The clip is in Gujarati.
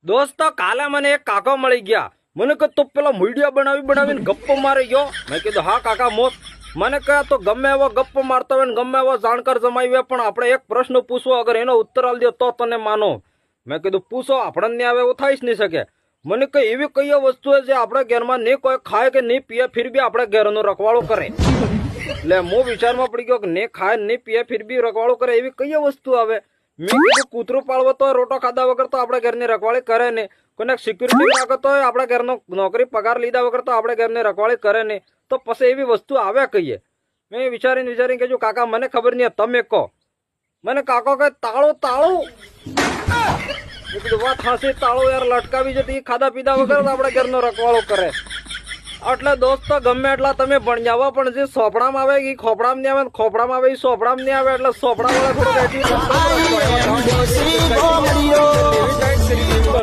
દોસ્તો કાલે મને એક કાકો મળી ગયા. મને કે તું પેલા મીડિયા બનાવીને ગપ્પો મારી ગયો. મેં કીધું હા કાકા મોત. મને કહે તો ગમે એવો ગપ્પો મારતો હોય ને ગમે એવો જાણકાર જમાવી હોય, પણ આપણે એક પ્રશ્ન પૂછવો, અગર એનો ઉત્તર આલી દે તો તને માનો. મેં કીધું પૂછો, આપણને આવે એવું થઈ જ નહીં શકે. મને કઈ એવી કઈ વસ્તુ છે જે આપણે ઘરમાં નહીં કોઈ ખાય કે નહીં પીએ ફિર બી આપણે ઘરનો રખવાળો કરે. એટલે હું વિચારમાં પડી ગયો કે નહીં ખાય નહીં પીએ ફિર બી રખવાળો કરે એવી કઈ વસ્તુ આવે. મેં કીધું કૂતરું પાળવો તો રોટો ખાધા વગર તો આપણે ઘરની રખવાળી કરે નહીં. કોઈને સિક્યુરિટી રાખતો હોય આપણે ઘરનો નોકરી પગાર લીધા વગર તો આપણે ઘરની રખવાળી કરે નહીં. તો પછી એવી વસ્તુ આવે કહીએ. મેં વિચારીને કહેજો કાકા મને ખબર નહીં, તમે કહો. મને કાકો કહે તાળું તાળું. મેં કીધું વાત હાંસી, તાળું યાર લટકાવી જતી ખાધા પીધા વગર તો આપણે ઘરનો રખવાળો કરે. એટલે દોસ્તો ગમે એટલા તમે ભણ જાવ પણ જે સોપડામાં આવે એ ખોપડામાં નહીં આવે, ખોપડામાં આવે એ સોપડામાં નહીં આવે. એટલે સોપડા વાળા થોડું